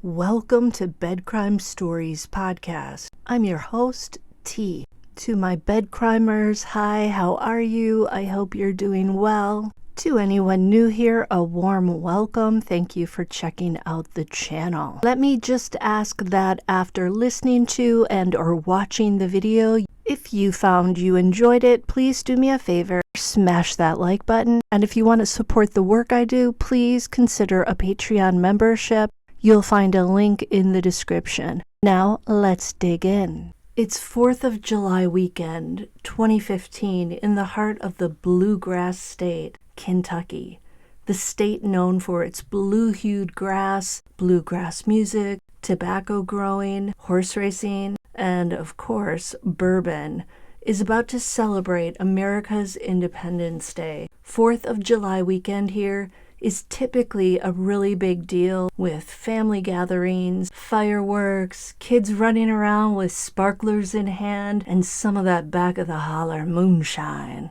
Welcome to Bed Crime Stories podcast. I'm your host, T. To my bed crimers, hi, how are you? I hope you're doing well. To anyone new here, a warm welcome. Thank you for checking out the channel. Let me just ask that after listening to and or watching the video, if you found you enjoyed it, please do me a favor, smash that like button. And if you want to support the work I do, please consider a Patreon membership. You'll find a link in the description. Now, let's dig in. It's 4th of July weekend, 2015, in the heart of the bluegrass state, Kentucky. The state known for its blue-hued grass, bluegrass music, tobacco growing, horse racing, and, of course, bourbon, is about to celebrate America's Independence Day. 4th of July weekend here is typically a really big deal with family gatherings, fireworks, kids running around with sparklers in hand, and some of that back of the holler moonshine.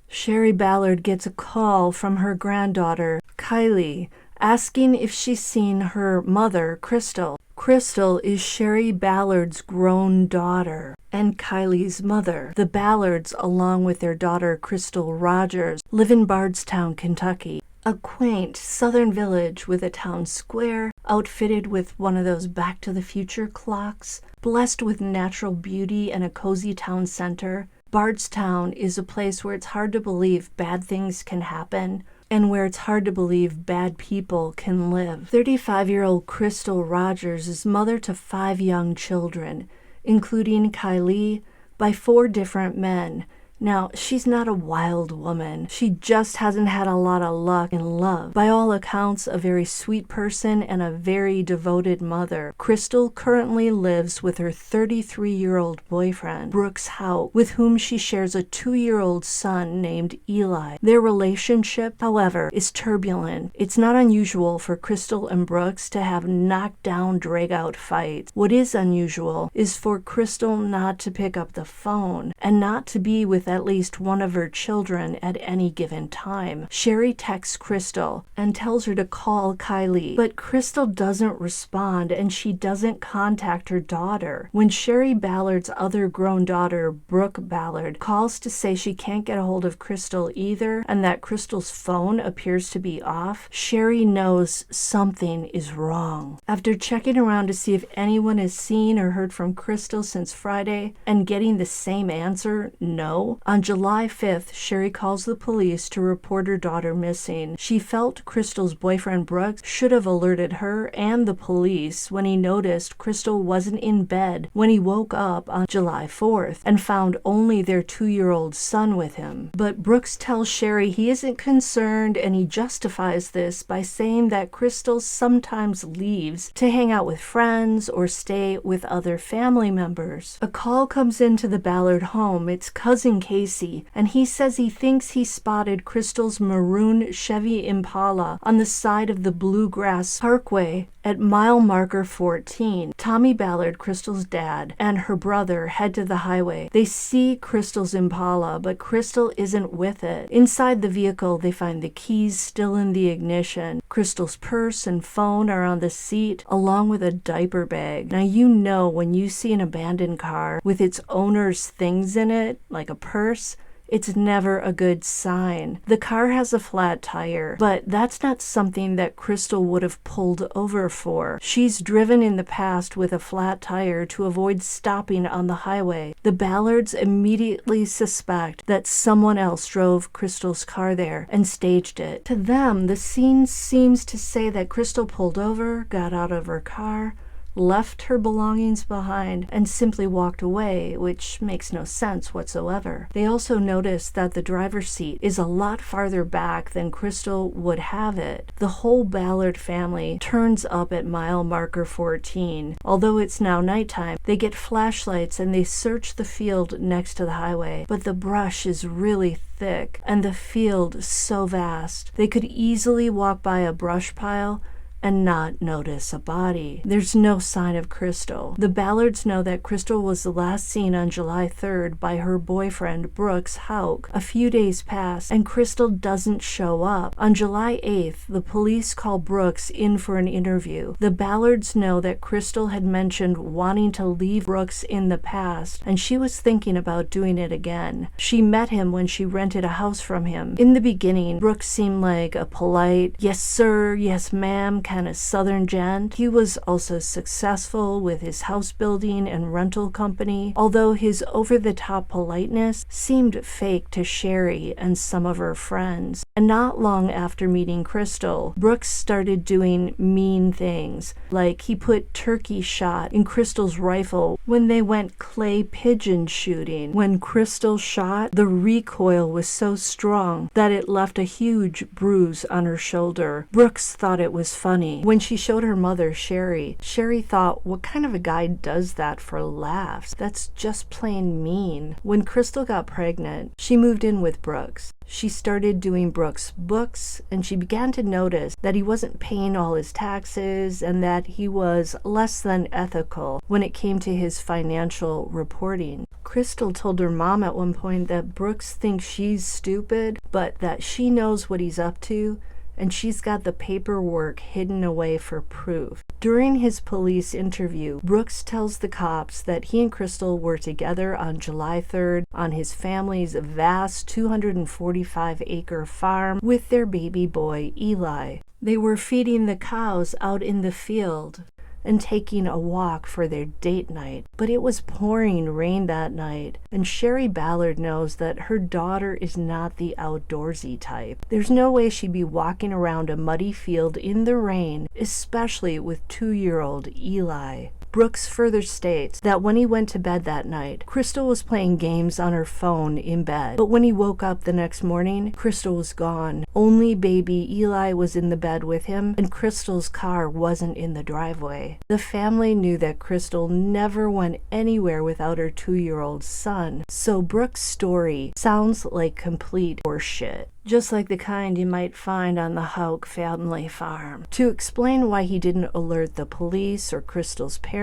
Sherry Ballard gets a call from her granddaughter, Kylie, asking if she's seen her mother, Crystal. Crystal is Sherry Ballard's grown daughter and Kylie's mother. The Ballards, along with their daughter, Crystal Rogers, live in Bardstown, Kentucky. A quaint southern village with a town square, outfitted with one of those Back to the Future clocks, blessed with natural beauty and a cozy town center. Bardstown is a place where it's hard to believe bad things can happen, and where it's hard to believe bad people can live. 35-year-old Crystal Rogers is mother to 5 young children, including Kylie, by 4 different men. Now, she's not a wild woman. She just hasn't had a lot of luck in love. By all accounts, a very sweet person and a very devoted mother. Crystal currently lives with her 33-year-old boyfriend, Brooks Hout, with whom she shares a 2-year-old son named Eli. Their relationship, however, is turbulent. It's not unusual for Crystal and Brooks to have knockdown, drag-out fights. What is unusual is for Crystal not to pick up the phone and not to be with at least one of her children at any given time. Sherry texts Crystal and tells her to call Kylie, but Crystal doesn't respond and she doesn't contact her daughter. When Sherry Ballard's other grown daughter, Brooke Ballard, calls to say she can't get a hold of Crystal either and that Crystal's phone appears to be off, Sherry knows something is wrong. After checking around to see if anyone has seen or heard from Crystal since Friday and getting the same answer, no, on July 5th, Sherry calls the police to report her daughter missing. She felt Crystal's boyfriend Brooks should have alerted her and the police when he noticed Crystal wasn't in bed when he woke up on July 4th and found only their 2-year-old son with him. But Brooks tells Sherry he isn't concerned and he justifies this by saying that Crystal sometimes leaves to hang out with friends or stay with other family members. A call comes into the Ballard home. It's cousin Casey, and he says he thinks he spotted Crystal's maroon Chevy Impala on the side of the Bluegrass Parkway at mile marker 14. Tommy Ballard, Crystal's dad, and her brother head to the highway. They see Crystal's Impala, but Crystal isn't with it. Inside the vehicle, they find the keys still in the ignition. Crystal's purse and phone are on the seat, along with a diaper bag. Now, you know when you see an abandoned car with its owner's things in it, like a purse, it's never a good sign. The car has a flat tire, but that's not something that Crystal would have pulled over for. She's driven in the past with a flat tire to avoid stopping on the highway. The Ballards immediately suspect that someone else drove Crystal's car there and staged it. To them, the scene seems to say that Crystal pulled over, got out of her car, left her belongings behind, and simply walked away, which makes no sense whatsoever. They also notice that the driver's seat is a lot farther back than Crystal would have it. The whole Ballard family turns up at mile marker 14. Although it's now nighttime, they get flashlights and they search the field next to the highway, but the brush is really thick and the field so vast. They could easily walk by a brush pile and not notice a body. There's no sign of Crystal. The Ballards know that Crystal was last seen on July 3rd by her boyfriend, Brooks Houck. A few days pass, and Crystal doesn't show up. On July 8th, the police call Brooks in for an interview. The Ballards know that Crystal had mentioned wanting to leave Brooks in the past, and she was thinking about doing it again. She met him when she rented a house from him. In the beginning, Brooks seemed like a polite, yes sir, yes ma'am kind of southern gent. He was also successful with his house building and rental company, although his over-the-top politeness seemed fake to Sherry and some of her friends. And not long after meeting Crystal, Brooks started doing mean things, like he put turkey shot in Crystal's rifle when they went clay pigeon shooting. When Crystal shot, the recoil was so strong that it left a huge bruise on her shoulder. Brooks thought it was funny. When she showed her mother, Sherry thought, what kind of a guy does that for laughs? That's just plain mean. When Crystal got pregnant, she moved in with Brooks. She started doing Brooks' books, and she began to notice that he wasn't paying all his taxes and that he was less than ethical when it came to his financial reporting. Crystal told her mom at one point that Brooks thinks she's stupid, but that she knows what he's up to, and she's got the paperwork hidden away for proof. During his police interview, Brooks tells the cops that he and Crystal were together on July 3rd on his family's vast 245-acre farm with their baby boy, Eli. They were feeding the cows out in the field and taking a walk for their date night. But it was pouring rain that night, and Sherry Ballard knows that her daughter is not the outdoorsy type. There's no way she'd be walking around a muddy field in the rain, especially with 2-year-old Eli. Brooks further states that when he went to bed that night, Crystal was playing games on her phone in bed. But when he woke up the next morning, Crystal was gone. Only baby Eli was in the bed with him, and Crystal's car wasn't in the driveway. The family knew that Crystal never went anywhere without her 2-year-old son, so Brooks' story sounds like complete horseshit, just like the kind you might find on the Houck family farm. To explain why he didn't alert the police or Crystal's parents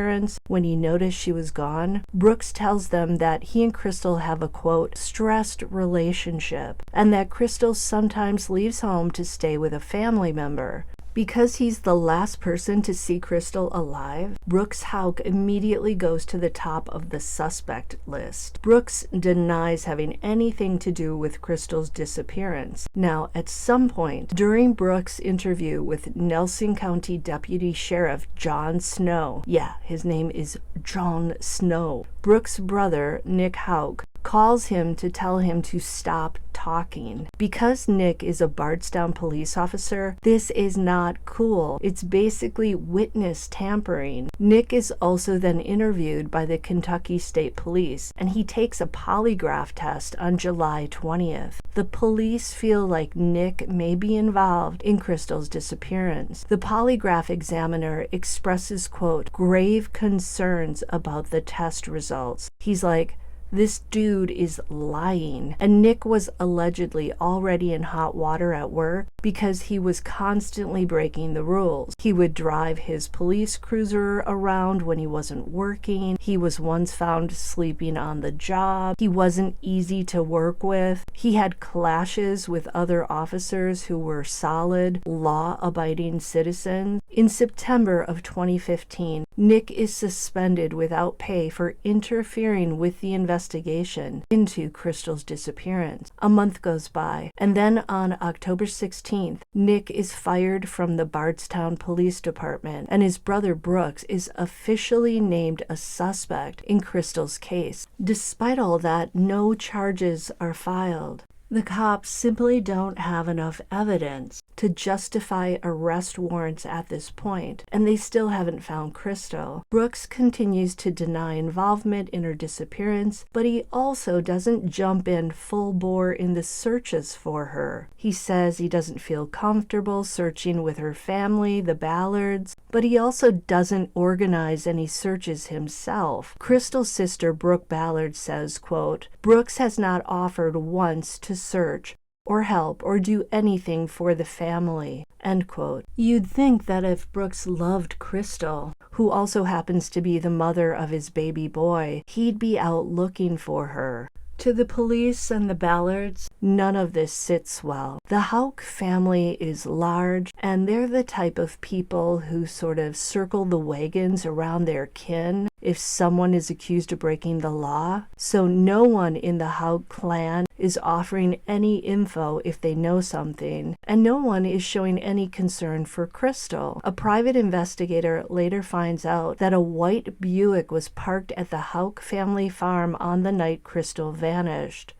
when he noticed she was gone, Brooks tells them that he and Crystal have a, quote, stressed relationship, and that Crystal sometimes leaves home to stay with a family member. Because he's the last person to see Crystal alive, Brooks Houck immediately goes to the top of the suspect list. Brooks denies having anything to do with Crystal's disappearance. Now, at some point during Brooks' interview with Nelson County Deputy Sheriff John Snow, yeah, his name is John Snow, Brooks' brother, Nick Houck, calls him to tell him to stop talking. Because Nick is a Bardstown police officer, this is not cool. It's basically witness tampering. Nick is also then interviewed by the Kentucky State Police, and he takes a polygraph test on July 20th. The police feel like Nick may be involved in Crystal's disappearance. The polygraph examiner expresses, quote, grave concerns about the test results. He's like, this dude is lying. And Nick was allegedly already in hot water at work because he was constantly breaking the rules. He would drive his police cruiser around when he wasn't working. He was once found sleeping on the job. He wasn't easy to work with. He had clashes with other officers who were solid, law-abiding citizens. In September of 2015, Nick is suspended without pay for interfering with the investigation into Crystal's disappearance. A month goes by, and then on October 16th, Nick is fired from the Bardstown Police Department, and his brother Brooks is officially named a suspect in Crystal's case. Despite all that, no charges are filed. The cops simply don't have enough evidence to justify arrest warrants at this point, and they still haven't found Crystal. Brooks continues to deny involvement in her disappearance, but he also doesn't jump in full bore in the searches for her. He says he doesn't feel comfortable searching with her family, the Ballards, but he also doesn't organize any searches himself. Crystal's sister, Brooke Ballard, says, quote, Brooks has not offered once to search or help or do anything for the family. End quote. You'd think that if Brooks loved Crystal, who also happens to be the mother of his baby boy, he'd be out looking for her. To the police and the Ballards, none of this sits well. The Houck family is large, and they're the type of people who sort of circle the wagons around their kin if someone is accused of breaking the law. So no one in the Houck clan is offering any info if they know something, and no one is showing any concern for Crystal. A private investigator later finds out that a white Buick was parked at the Houck family farm on the night Crystal vanished.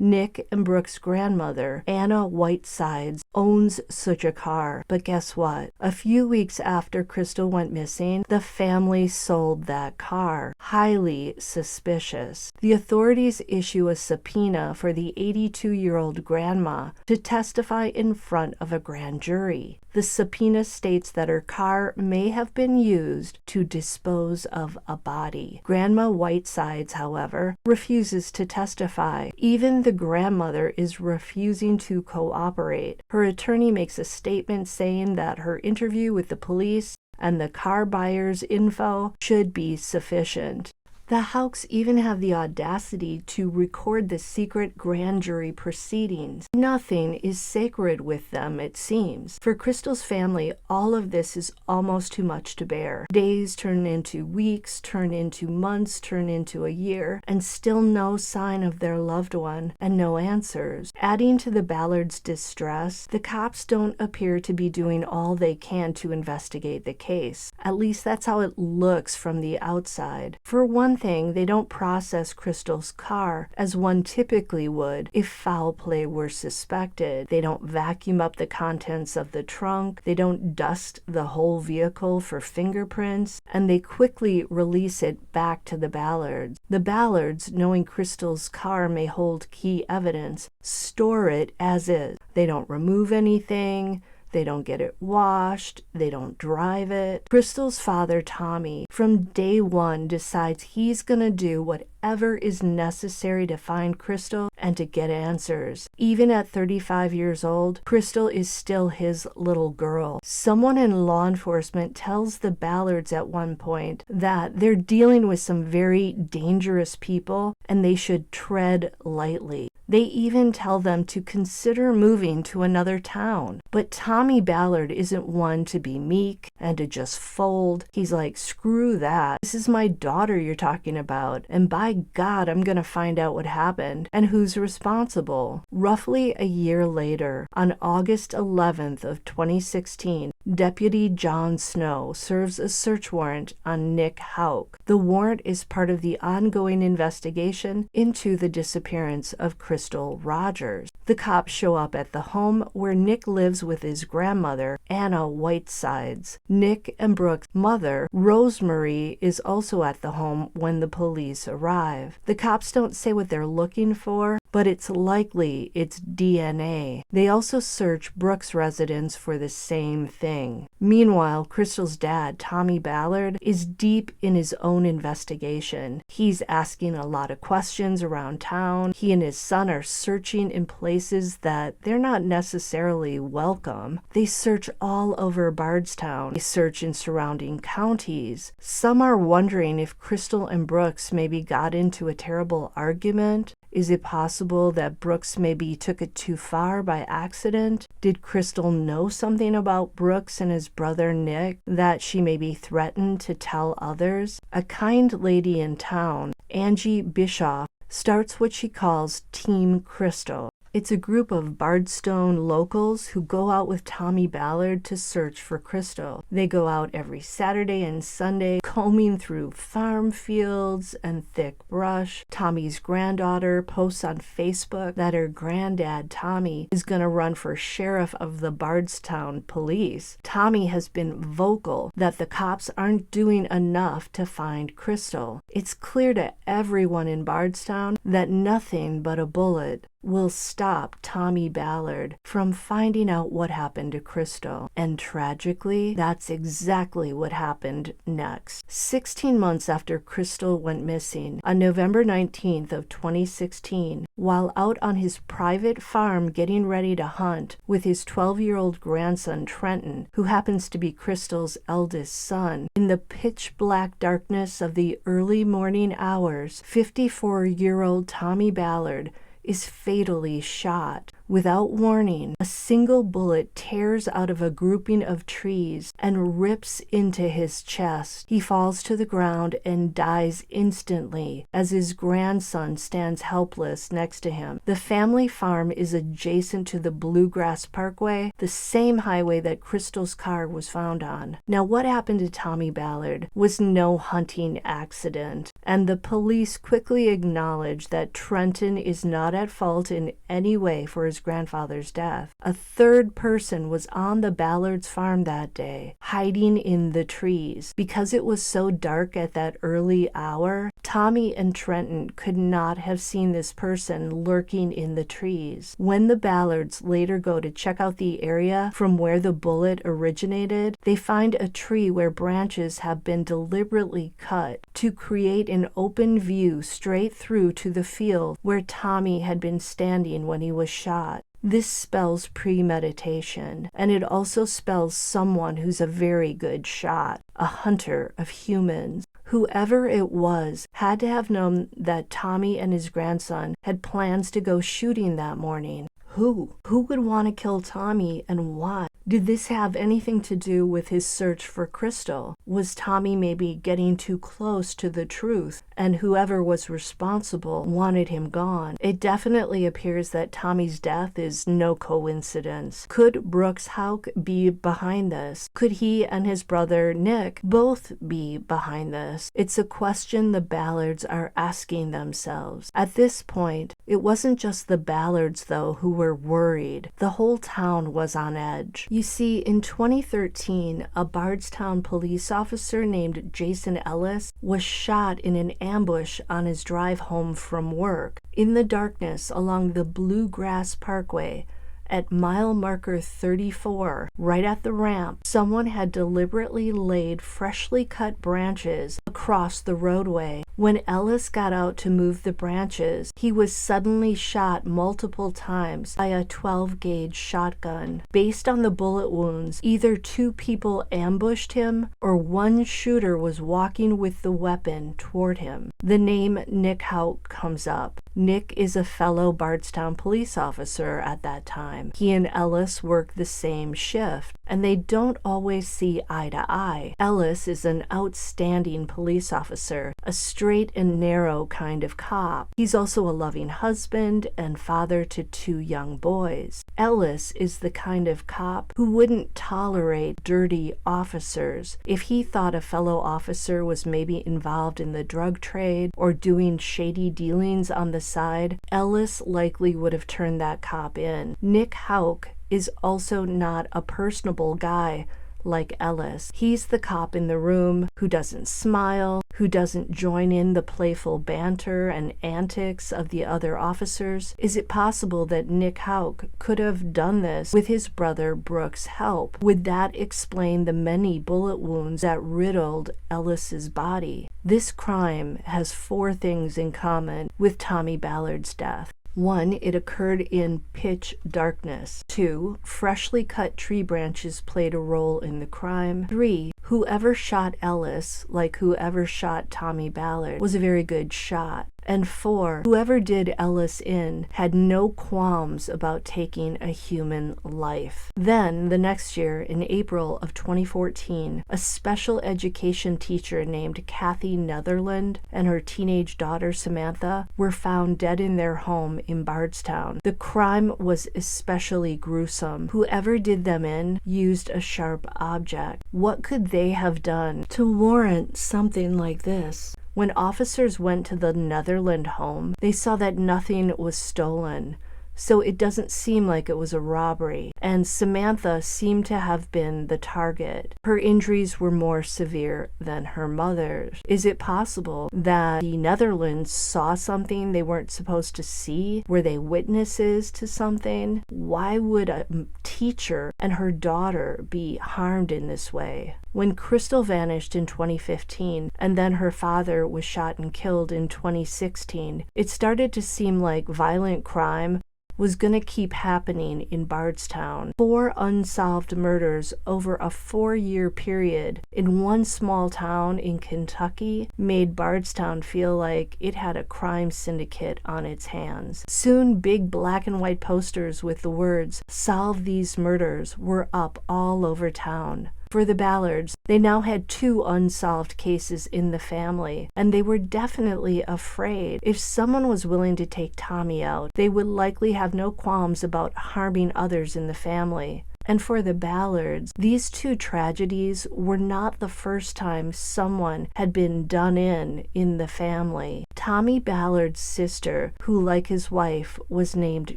Nick and Brooks' grandmother, Anna Whitesides, owns such a car. But guess what? A few weeks after Crystal went missing, the family sold that car. Highly suspicious. The authorities issue a subpoena for the 82-year-old grandma to testify in front of a grand jury. The subpoena states that her car may have been used to dispose of a body. Grandma Whitesides, however, refuses to testify. Even the grandmother is refusing to cooperate. Her attorney makes a statement saying that her interview with the police and the car buyer's info should be sufficient. The Houcks even have the audacity to record the secret grand jury proceedings. Nothing is sacred with them, it seems. For Crystal's family, all of this is almost too much to bear. Days turn into weeks, turn into months, turn into a year, and still no sign of their loved one and no answers. Adding to the Ballards' distress, the cops don't appear to be doing all they can to investigate the case. At least that's how it looks from the outside. For one thing, they don't process Crystal's car as one typically would if foul play were suspected. They don't vacuum up the contents of the trunk, they don't dust the whole vehicle for fingerprints, and they quickly release it back to the Ballards. The Ballards, knowing Crystal's car may hold key evidence, store it as is. They don't remove anything, they don't get it washed, they don't drive it. Crystal's father, Tommy, from day one decides he's gonna do whatever is necessary to find Crystal and to get answers. Even at 35 years old, Crystal is still his little girl. Someone in law enforcement tells the Ballards at one point that they're dealing with some very dangerous people and they should tread lightly. They even tell them to consider moving to another town. But Tommy Ballard isn't one to be meek and to just fold. He's like, screw that. This is my daughter you're talking about, and by God, I'm gonna find out what happened and who's responsible. Roughly a year later, on August 11th of 2016, Deputy John Snow serves a search warrant on Nick Houck. The warrant is part of the ongoing investigation into the disappearance of Crystal Rogers. The cops show up at the home where Nick lives with his grandmother, Anna Whitesides. Nick and Brooks' mother, Rosemarie, is also at the home when the police arrive. The cops don't say what they're looking for, but it's likely it's DNA. They also search Brooks' residence for the same thing. Meanwhile, Crystal's dad, Tommy Ballard, is deep in his own investigation. He's asking a lot of questions around town. He and his son are searching in places that they're not necessarily welcome. They search all over Bardstown. They search in surrounding counties. Some are wondering if Crystal and Brooks maybe got into a terrible argument. Is it possible that Brooks maybe took it too far by accident? Did Crystal know something about Brooks and his brother Nick that she maybe threatened to tell others? A kind lady in town, Angie Bischoff, starts what she calls Team Crystal. It's a group of Bardstown locals who go out with Tommy Ballard to search for Crystal. They go out every Saturday and Sunday, combing through farm fields and thick brush. Tommy's granddaughter posts on Facebook that her granddad, Tommy, is going to run for sheriff of the Bardstown police. Tommy has been vocal that the cops aren't doing enough to find Crystal. It's clear to everyone in Bardstown that nothing but a bullet will stop Tommy Ballard from finding out what happened to Crystal. And tragically, that's exactly what happened next. 16 months after Crystal went missing, on November 19th of 2016, while out on his private farm getting ready to hunt with his 12-year-old grandson Trenton, who happens to be Crystal's eldest son, in the pitch black darkness of the early morning hours, 54-year-old Tommy Ballard is fatally shot. Without warning, a single bullet tears out of a grouping of trees and rips into his chest. He falls to the ground and dies instantly as his grandson stands helpless next to him. The family farm is adjacent to the Bluegrass Parkway, the same highway that Crystal's car was found on. Now, what happened to Tommy Ballard was no hunting accident, and the police quickly acknowledge that Trenton is not at fault in any way for his grandfather's death. A third person was on the Ballard's farm that day, hiding in the trees. Because it was so dark at that early hour, Tommy and Trenton could not have seen this person lurking in the trees. When the Ballards later go to check out the area from where the bullet originated, they find a tree where branches have been deliberately cut to create an open view straight through to the field where Tommy had been standing when he was shot. This spells premeditation, and it also spells someone who's a very good shot, a hunter of humans. Whoever it was had to have known that Tommy and his grandson had plans to go shooting that morning. Who? Who would want to kill Tommy, and why? Did this have anything to do with his search for Crystal? Was Tommy maybe getting too close to the truth, and whoever was responsible wanted him gone? It definitely appears that Tommy's death is no coincidence. Could Brooks Houck be behind this? Could he and his brother Nick both be behind this? It's a question the Ballards are asking themselves. At this point, it wasn't just the Ballards, though, who were worried. The whole town was on edge. You see, in 2013, a Bardstown police officer named Jason Ellis was shot in an ambush on his drive home from work. In the darkness along the Bluegrass Parkway, at mile marker 34, right at the ramp, someone had deliberately laid freshly cut branches across the roadway. When Ellis got out to move the branches, he was suddenly shot multiple times by a 12-gauge shotgun. Based on the bullet wounds, either two people ambushed him or one shooter was walking with the weapon toward him. The name Nick Houck comes up. Nick is a fellow Bardstown police officer at that time. He and Ellis work the same shift, and they don't always see eye to eye. Ellis is an outstanding police officer, a straight and narrow kind of cop. He's also a loving husband and father to 2 young boys. Ellis is the kind of cop who wouldn't tolerate dirty officers. If he thought a fellow officer was maybe involved in the drug trade or doing shady dealings on the side, Ellis likely would have turned that cop in. Nick Houck is also not a personable guy like Ellis. He's the cop in the room who doesn't smile, who doesn't join in the playful banter and antics of the other officers. Is it possible that Nick Houck could have done this with his brother Brooks' help? Would that explain the many bullet wounds that riddled Ellis's body? This crime has 4 things in common with Tommy Ballard's death. 1, it occurred in pitch darkness. 2, freshly cut tree branches played a role in the crime. 3, whoever shot Ellis, like whoever shot Tommy Ballard, was a very good shot. And 4, whoever did Ellis in had no qualms about taking a human life. Then, the next year, in April of 2014, a special education teacher named Kathy Netherland and her teenage daughter Samantha were found dead in their home in Bardstown. The crime was especially gruesome. Whoever did them in used a sharp object. What could they have done to warrant something like this? When officers went to the Netherland home, they saw that nothing was stolen. so it doesn't seem like it was a robbery, and Samantha seemed to have been the target. Her injuries were more severe than her mother's. Is it possible that the Netherlands saw something they weren't supposed to see? Were they witnesses to something? Why would a teacher and her daughter be harmed in this way? When Crystal vanished in 2015 and then her father was shot and killed in 2016, it started to seem like violent crime was going to keep happening in Bardstown. 4 unsolved murders over a 4-year period in one small town in Kentucky made Bardstown feel like it had a crime syndicate on its hands. Soon, big black and white posters with the words, "Solve these murders," were up all over town. For the Ballards, they now had 2 unsolved cases in the family, and they were definitely afraid. If someone was willing to take Tommy out, they would likely have no qualms about harming others in the family. And for the Ballards, these 2 tragedies were not the first time someone had been done in the family. Tommy Ballard's sister, who like his wife was named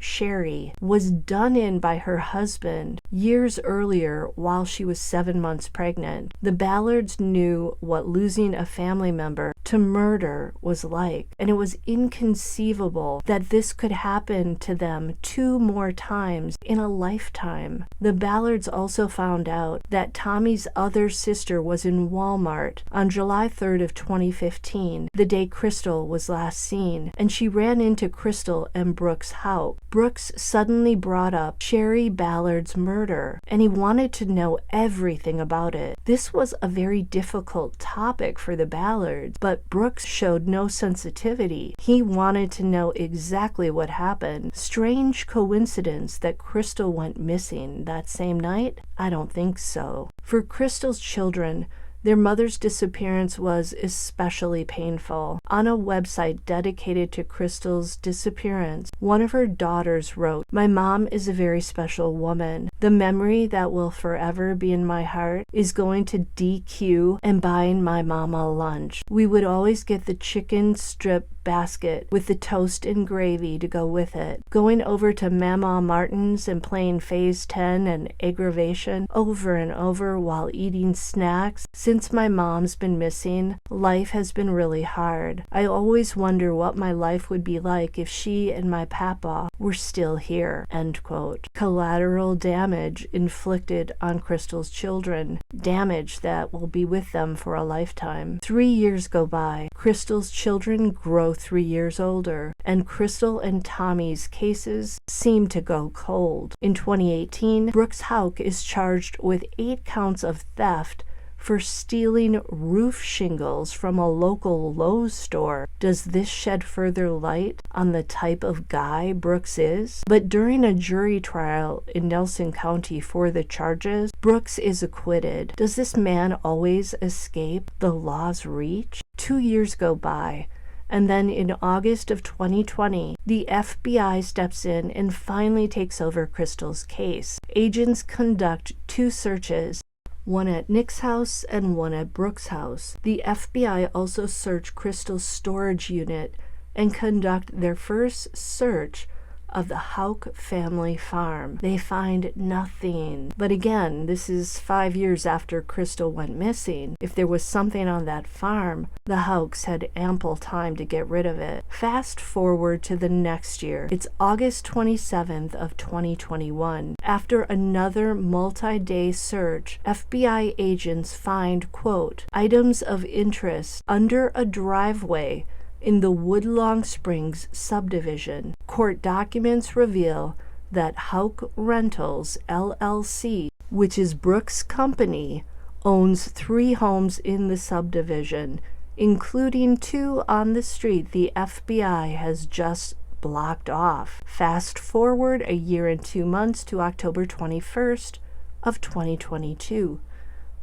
Sherry, was done in by her husband years earlier while she was 7 months pregnant. The Ballards knew what losing a family member to murder was like, and it was inconceivable that this could happen to them 2 more times in a lifetime. The Ballards also found out that Tommy's other sister was in Walmart on July 3rd of 2015, the day Crystal was last seen, and she ran into Crystal and Brooks Houck. Brooks suddenly brought up Sherry Ballard's murder, and he wanted to know everything about it. This was a very difficult topic for the Ballards, but Brooks showed no sensitivity. He wanted to know exactly what happened. Strange coincidence that Crystal went missing that same night? I don't think so. For Crystal's children, their mother's disappearance was especially painful. On a website dedicated to Crystal's disappearance, one of her daughters wrote, "My mom is a very special woman. The memory that will forever be in my heart is going to DQ and buying my mama lunch. We would always get the chicken strip basket with the toast and gravy to go with it. Going over to Mama Martin's and playing Phase 10 and Aggravation over and over while eating snacks. Since my mom's been missing, life has been really hard. I always wonder what my life would be like if she and my papa were still here." End quote. Collateral damage inflicted on Crystal's children, damage that will be with them for a lifetime. 3 years go by. Crystal's children grow 3 years older, and Crystal and Tommy's cases seem to go cold. In 2018, Brooks Houck is charged with 8 counts of theft for stealing roof shingles from a local Lowe's store. Does this shed further light on the type of guy Brooks is? But during a jury trial in Nelson County for the charges, Brooks is acquitted. Does this man always escape the law's reach? 2 years go by. And then in August of 2020, the FBI steps in and finally takes over Crystal's case. Agents conduct 2 searches, one at Nick's house and one at Brooks' house. The FBI also search Crystal's storage unit and conduct their first search of the Houck family farm. They find nothing. But again, this is 5 years after Crystal went missing. If there was something on that farm, the Houcks had ample time to get rid of it. Fast forward to the next year. It's August 27th of 2021. After another multi-day search, FBI agents find, quote, items of interest under a driveway in the Woodlong Springs subdivision. Court documents reveal that Houck Rentals, LLC, which is Brooks' company, owns 3 homes in the subdivision, including 2 on the street the FBI has just blocked off. Fast forward a year and 2 months to October 21st of 2022.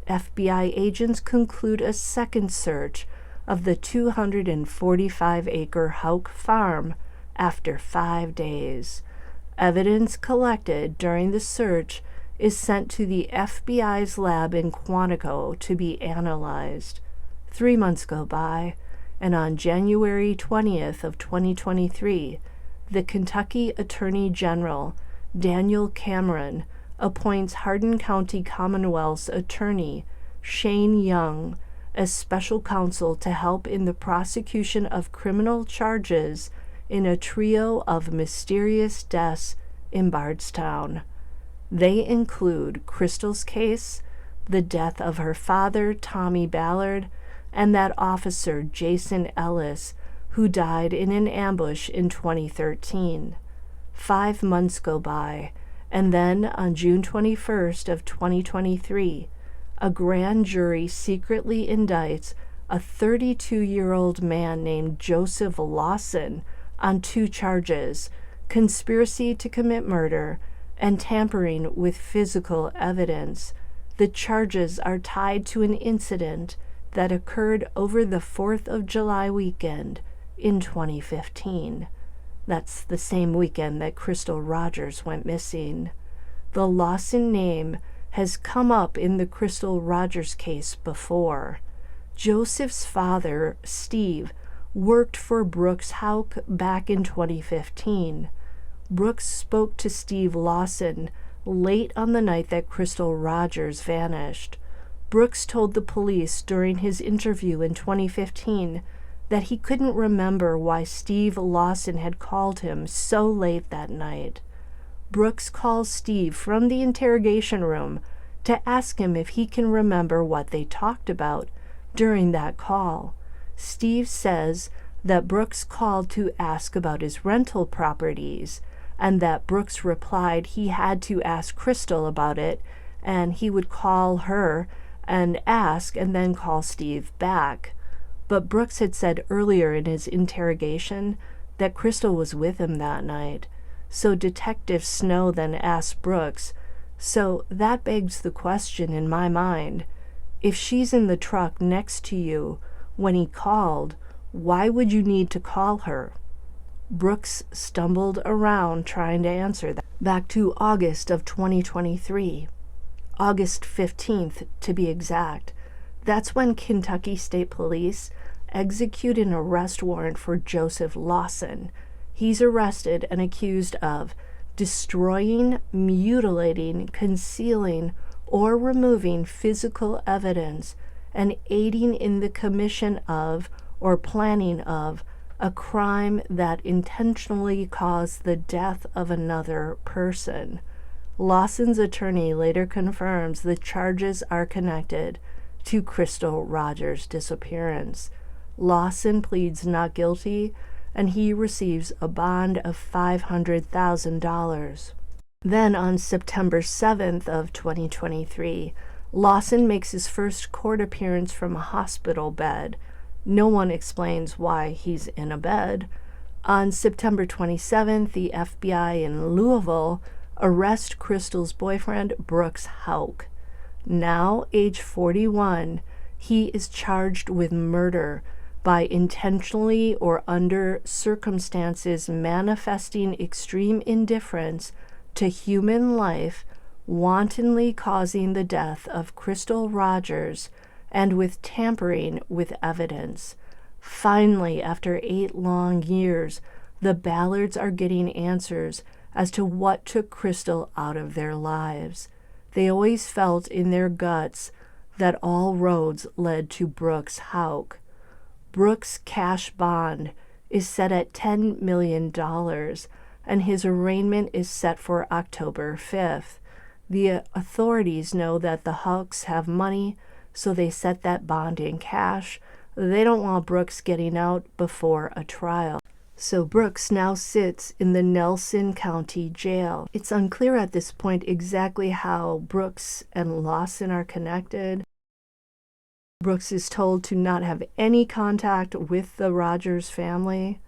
FBI agents conclude a second search of the 245-acre Houck farm after 5 days. Evidence collected during the search is sent to the FBI's lab in Quantico to be analyzed. 3 months go by, and on January 20th of 2023, the Kentucky Attorney General, Daniel Cameron, appoints Hardin County Commonwealth's attorney, Shane Young, as special counsel to help in the prosecution of criminal charges in a trio of mysterious deaths in Bardstown. They include Crystal's case, the death of her father, Tommy Ballard, and that officer, Jason Ellis, who died in an ambush in 2013. 5 months go by, and then on June 21st of 2023, a grand jury secretly indicts a 32-year-old man named Joseph Lawson on 2 charges: conspiracy to commit murder and tampering with physical evidence. The charges are tied to an incident that occurred over the 4th of July weekend in 2015. That's the same weekend that Crystal Rogers went missing. The Lawson name has come up in the Crystal Rogers case before. Joseph's father, Steve, worked for Brooks Houck back in 2015. Brooks spoke to Steve Lawson late on the night that Crystal Rogers vanished. Brooks told the police during his interview in 2015 that he couldn't remember why Steve Lawson had called him so late that night. Brooks calls Steve from the interrogation room to ask him if he can remember what they talked about during that call. Steve says that Brooks called to ask about his rental properties, and that Brooks replied he had to ask Crystal about it, and he would call her and ask and then call Steve back. But Brooks had said earlier in his interrogation that Crystal was with him that night. So Detective Snow then asked Brooks, so that begs the question in my mind, if she's in the truck next to you when he called, why would you need to call her? Brooks stumbled around trying to answer that. Back to August of 2023, August 15th to be exact. That's when Kentucky State Police execute an arrest warrant for Joseph Lawson. He's arrested and accused of destroying, mutilating, concealing, or removing physical evidence and aiding in the commission of or planning of a crime that intentionally caused the death of another person. Lawson's attorney later confirms the charges are connected to Crystal Rogers' disappearance. Lawson pleads not guilty, and he receives a bond of $500,000. Then on September 7th of 2023, Lawson makes his first court appearance from a hospital bed. No one explains why he's in a bed. On September 27th, the FBI in Louisville arrests Crystal's boyfriend, Brooks Houck. Now age 41, he is charged with murder by intentionally or under circumstances manifesting extreme indifference to human life, wantonly causing the death of Crystal Rogers, and with tampering with evidence. Finally, after 8 long years, the Ballards are getting answers as to what took Crystal out of their lives. They always felt in their guts that all roads led to Brooks Houck. Brooks' cash bond is set at $10 million, and his arraignment is set for October 5th. The authorities know that the Houcks have money, so they set that bond in cash. They don't want Brooks getting out before a trial. So Brooks now sits in the Nelson County Jail. It's unclear at this point exactly how Brooks and Lawson are connected. Brooks is told to not have any contact with the Rogers family.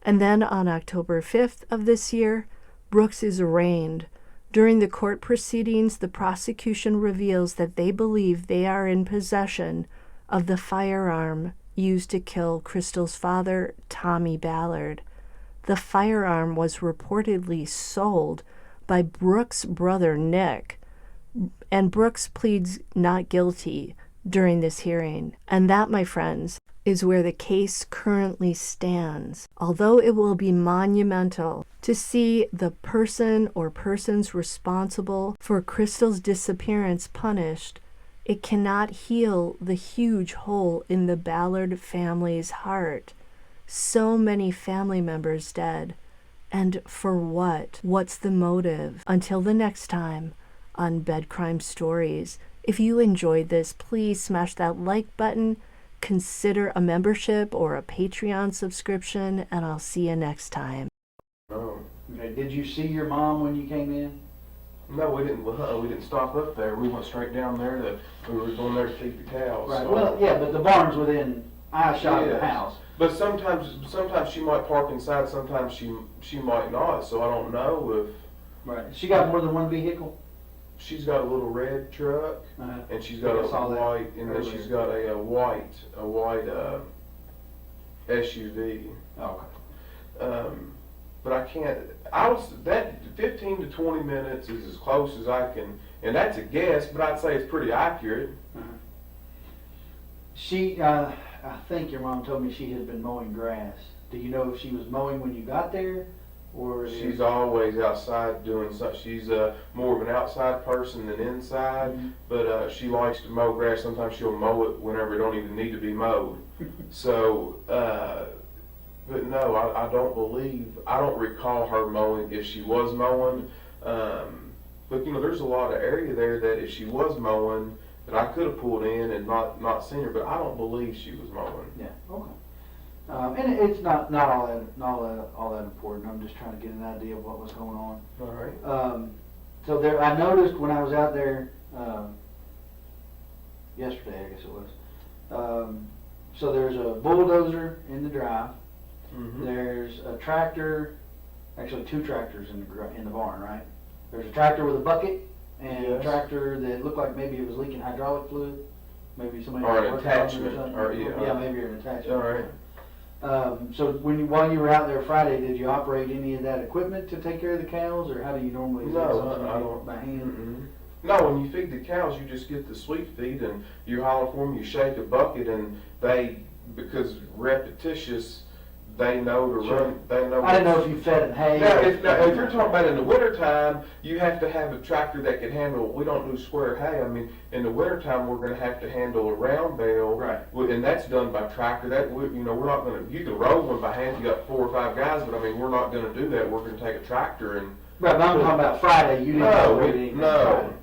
And then on October 5th of this year, Brooks is arraigned. During the court proceedings, the prosecution reveals that they believe they are in possession of the firearm used to kill Crystal's father, Tommy Ballard. The firearm was reportedly sold by Brooks' brother, Nick, and Brooks pleads not guilty during this hearing. And that, my friends, is where the case currently stands. Although it will be monumental to see the person or persons responsible for Crystal's disappearance punished, it cannot heal the huge hole in the Ballard family's heart. So many family members dead. And for what? What's the motive? Until the next time on Bed Crime Stories. If you enjoyed this, please smash that like button, consider a membership or a Patreon subscription, and I'll see you next time. Oh. Okay, did you see your mom when you came in? No, we didn't. We didn't stop up there. We went straight down there. We were going there to feed the cows. Right. So. Well, yeah, but the barn's within eyeshot of the house. But sometimes she might park inside. Sometimes she might not. So I don't know if. Right. She got more than one vehicle. She's got a little red truck, and she's got a white, and then she's got a white SUV. Okay. But I can't. That 15 to 20 minutes is as close as I can, and that's a guess. But I'd say it's pretty accurate. She, I think your mom told me she had been mowing grass. Do you know if she was mowing when you got there? Or she's always outside doing something. She's more of an outside person than inside, but she likes to mow grass. Sometimes she'll mow it whenever it don't even need to be mowed. So, but no, I don't recall her mowing if she was mowing. But you know, there's a lot of area there that if she was mowing, that I could have pulled in and not seen her. But I don't believe she was mowing. Yeah. Okay. And it's not all that important. I'm just trying to get an idea of what was going on. All right. So there, I noticed when I was out there yesterday, I guess it was. So there's a bulldozer in the drive. Mm-hmm. There's a tractor, actually two tractors in the barn, right? There's a tractor with a bucket and a tractor that looked like maybe it was leaking hydraulic fluid. Maybe somebody or was an working on it attachment, or something. or Yeah, maybe an attachment. All right. So while you were out there Friday, did you operate any of that equipment to take care of the cows, or how do you normally do something I don't. by hand? Mm-mm. No, when you feed the cows, you just get the sweet feed and you holler for them. You shake a bucket, and they, because repetitious, they know to run. They know. I didn't know if you fed them hay. Now, if you're talking about in the wintertime, you have to have a tractor that can handle. We don't do square hay. I mean, in the wintertime, we're going to have to handle a round bale, right? And that's done by tractor. We're not going to. You can roll one by hand. You got 4 or 5 guys, but I mean, we're not going to do that. We're going to take a tractor and. Right, but I'm talking about Friday. You didn't operate anything. No.